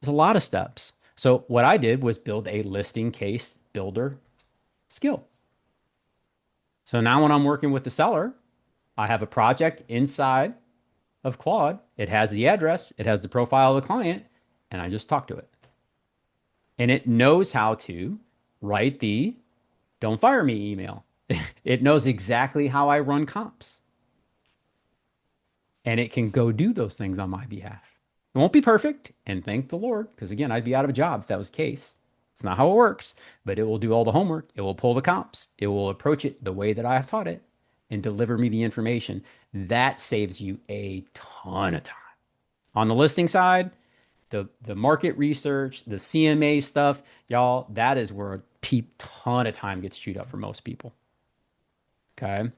S1: There's a lot of steps. So what I did was build a listing case builder skill. So now when I'm working with the seller, I have a project inside of Claude. It has the address, it has the profile of the client, and I just talk to it. And it knows how to write the don't fire me email. It knows exactly how I run comps. And it can go do those things on my behalf. It won't be perfect, and thank the Lord, because again, I'd be out of a job if that was the case. It's not how it works, but it will do all the homework. It will pull the comps. It will approach it the way that I have taught it and deliver me the information. That saves you a ton of time. On the listing side, the market research, the CMA stuff, y'all, that is where a ton of time gets chewed up for most people. Okay.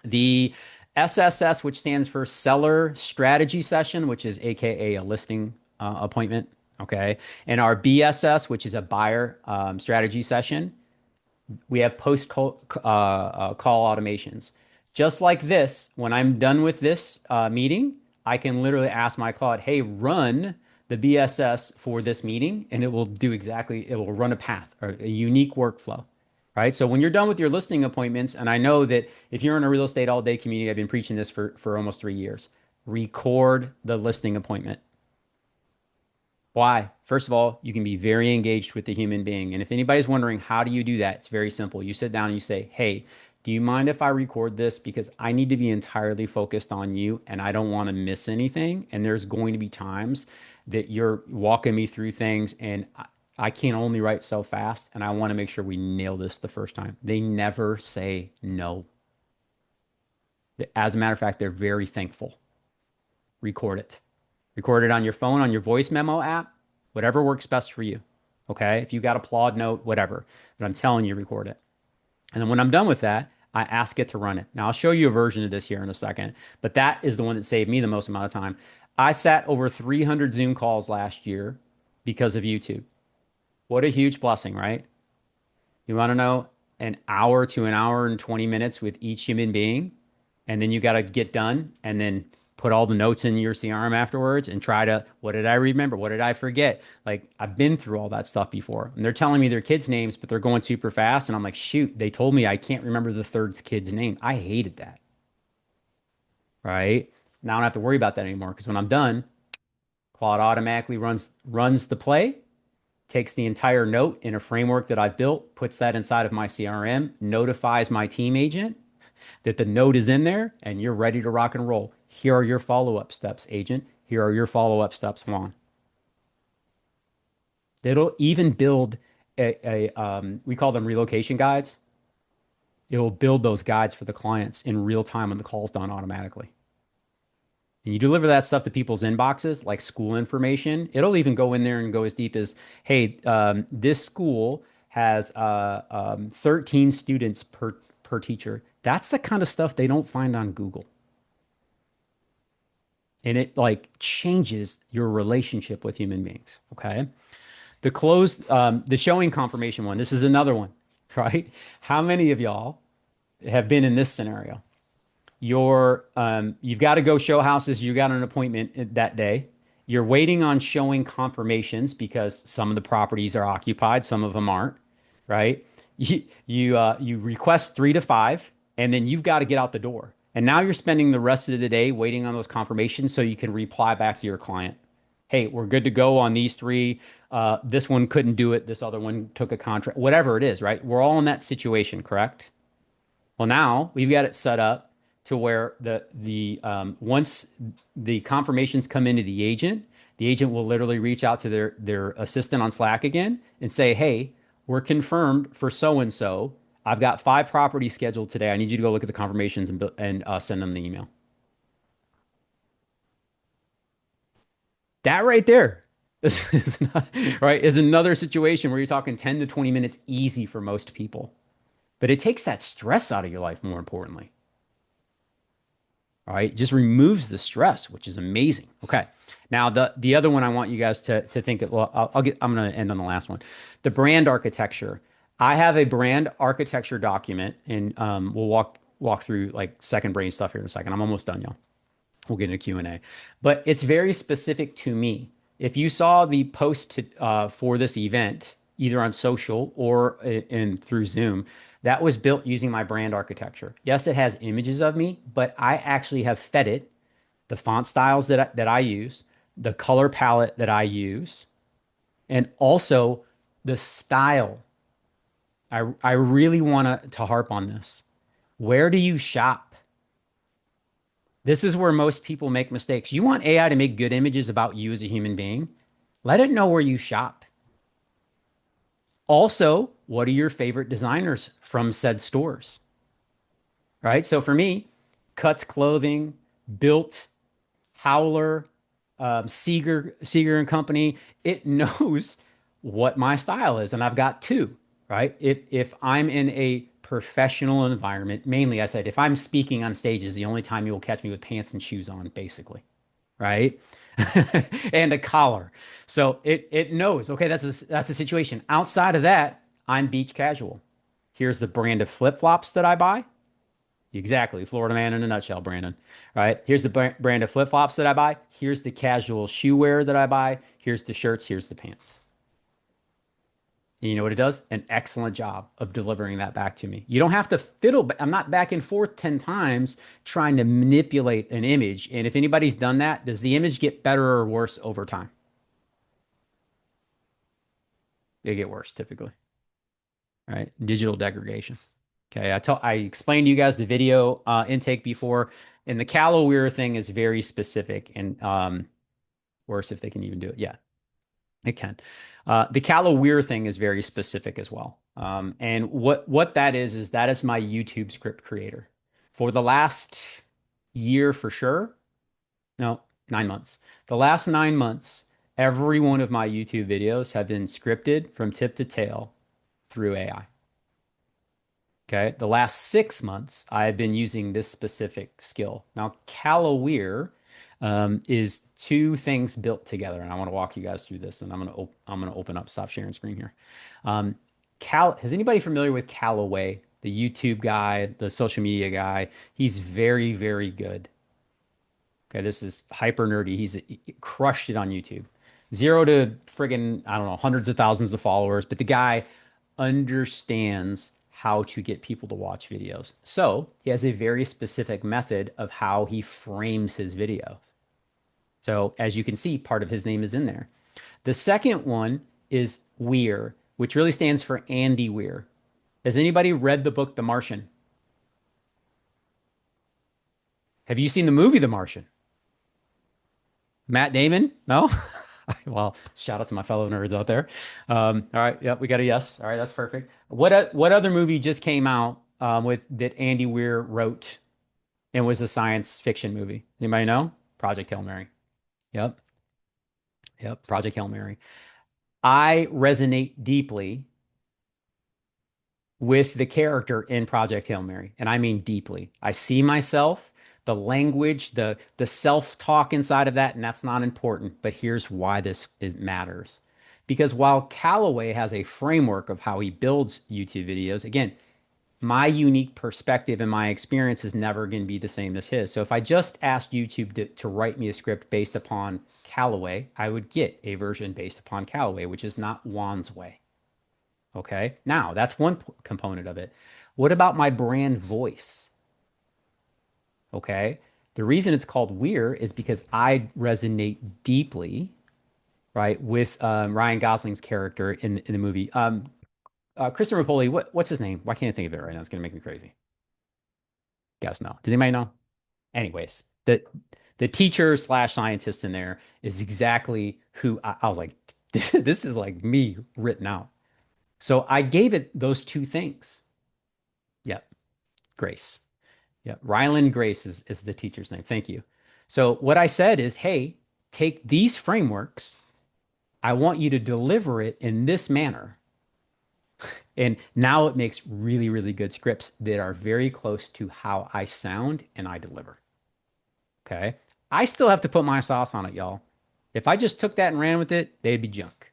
S1: The SSS, which stands for Seller Strategy Session, which is AKA a listing appointment. Okay. And our BSS, which is a buyer strategy session, we have post call automations. Just like this, when I'm done with this meeting, I can literally ask my Claude, hey, run the BSS for this meeting, and it will do exactly, it will run a path or a unique workflow. Right. So when you're done with your listing appointments, and I know that if you're in a real estate all day community, I've been preaching this for almost 3 years, record the listing appointment. Why? First of all, you can be very engaged with the human being. And if anybody's wondering, how do you do that? It's very simple. You sit down and you say, hey, do you mind if I record this? Because I need to be entirely focused on you and I don't want to miss anything. And there's going to be times that you're walking me through things and I can only write so fast. And I want to make sure we nail this the first time. They never say no. As a matter of fact, they're very thankful. Record it. Record it on your phone, on your voice memo app, whatever works best for you. Okay. If you got a Claude note, whatever. But I'm telling you, record it. And then when I'm done with that, I ask it to run it. Now, I'll show you a version of this here in a second, but that is the one that saved me the most amount of time. I sat over 300 Zoom calls last year because of YouTube. What a huge blessing, right? You want to know an hour to an hour and 20 minutes with each human being, and then you got to get done and then put all the notes in your CRM afterwards and try to, what did I remember? What did I forget? Like, I've been through all that stuff before. And they're telling me their kids' names, but they're going super fast. And I'm like, shoot, they told me I can't remember the third kid's name. I hated that. Right? Now I don't have to worry about that anymore because when I'm done, Claude automatically runs the play, takes the entire note in a framework that I built, puts that inside of my CRM, notifies my team agent that the note is in there and you're ready to rock and roll. Here are your follow-up steps, agent. Here are your follow-up steps, Juan. It'll even build we call them relocation guides. It will build those guides for the clients in real time when the call's done automatically. And you deliver that stuff to people's inboxes, like school information. It'll even go in there and go as deep as, hey, this school has 13 students per teacher. That's the kind of stuff they don't find on Google. And it like changes your relationship with human beings. Okay. The showing confirmation one. This is another one, right? How many of y'all have been in this scenario? You've got to go show houses. You got an appointment that day. You're waiting on showing confirmations because some of the properties are occupied, some of them aren't, right? You request 3 to 5, and then you've got to get out the door. And now you're spending the rest of the day waiting on those confirmations so you can reply back to your client. Hey, we're good to go on these 3. This one couldn't do it. This other one took a contract, whatever it is, right? We're all in that situation, correct? Well, now we've got it set up to where once the confirmations come into the agent will literally reach out to their assistant on Slack again and say, hey, we're confirmed for so and so. I've got 5 properties scheduled today. I need you to go look at the confirmations and send them the email. That right there is another situation where you're talking 10 to 20 minutes easy for most people. But it takes that stress out of your life, more importantly. All right, it just removes the stress, which is amazing. Okay, now the other one I want you guys to think of. Well, I'm going to end on the last one, the brand architecture. I have a brand architecture document, and we'll walk through like second brain stuff here in a second. I'm almost done, y'all. We'll get into Q&A, but it's very specific to me. If you saw the post for this event, either on social or through Zoom, that was built using my brand architecture. Yes, it has images of me, but I actually have fed it the font styles that I use, the color palette that I use, and also the style. I really want to harp on this. Where do you shop? This is where most people make mistakes. You want AI to make good images about you as a human being? Let it know where you shop. Also, what are your favorite designers from said stores? Right? So for me, Cuts Clothing, Built, Howler, Seeger and Company, it knows what my style is. And I've got 2, right? If I'm in a professional environment, mainly I said, if I'm speaking on stage is the only time you will catch me with pants and shoes on, basically, right? And a collar. So it knows, okay, that's a situation. Outside of that, I'm beach casual. Here's the brand of flip-flops that I buy. Exactly. Florida man in a nutshell, Brandon. Right? Here's the brand of flip-flops that I buy. Here's the casual shoe wear that I buy. Here's the shirts. Here's the pants. And you know what it does? An excellent job of delivering that back to me. You don't have to fiddle, but I'm not back and forth 10 times trying to manipulate an image. And if anybody's done that, does the image get better or worse over time? They get worse typically, right? Digital degradation. Okay, I explained to you guys the video intake before, and the callow weir thing is very specific, and worse if they can even do it. Yeah, it can. The callow weir thing is very specific as well. And what that is that is my YouTube script creator for the last year for sure. No, 9 months. The last 9 months, every one of my YouTube videos have been scripted from tip to tail through AI. Okay. The last 6 months, I've been using this specific skill. Now, Calaware is two things built together, and I want to walk you guys through this. And I'm gonna open up, stop sharing screen here. Is anybody familiar with Callaway, the YouTube guy, the social media guy? He's very, very good. Okay, this is hyper nerdy. He crushed it on YouTube. Zero to friggin', I don't know, hundreds of thousands of followers, but the guy understands how to get people to watch videos. So he has a very specific method of how he frames his video. So as you can see, part of his name is in there. The second one is Weir, which really stands for Andy Weir. Has anybody read the book The Martian? Have you seen the movie The Martian? Matt Damon? No? Well, shout out to my fellow nerds out there. All right, yep, we got a yes. All right, that's perfect. What other movie just came out with that Andy Weir wrote and was a science fiction movie? Anybody know? Project Hail Mary. Yep, yep, Project Hail Mary. I resonate deeply with the character in Project Hail Mary, and I mean deeply. I see myself, the language, the self-talk inside of that, and that's not important. But here's why matters. Because while Callaway has a framework of how he builds YouTube videos, again, my unique perspective and my experience is never going to be the same as his. So if I just asked YouTube to write me a script based upon Callaway, I would get a version based upon Callaway, which is not Juan's way. Okay. Now, that's one component of it. What about my brand voice? Okay. The reason it's called Weir is because I resonate deeply, right, with Ryan Gosling's character in the movie. Christopher Napoli, what's his name? Why can't I think of it right now? It's going to make me crazy. You guys know. Does anybody know? Anyways, the teacher slash scientist in there is exactly who I was like, this is like me written out. So I gave it those two things. Yep. Grace. Yep. Ryland Grace is the teacher's name. Thank you. So what I said is, hey, take these frameworks. I want you to deliver it in this manner. And now it makes really, really good scripts that are very close to how I sound and I deliver. Okay. I still have to put my sauce on it, y'all. If I just took that and ran with it, they'd be junk.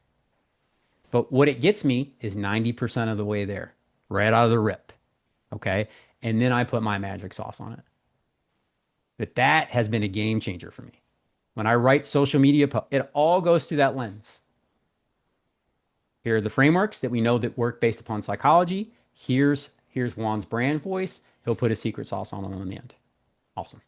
S1: But what it gets me is 90% of the way there, right out of the rip. Okay. And then I put my magic sauce on it. But that has been a game changer for me. When I write social media, it all goes through that lens. Here are the frameworks that we know that work based upon psychology. Here's Juan's brand voice. He'll put a secret sauce on them in the end. Awesome.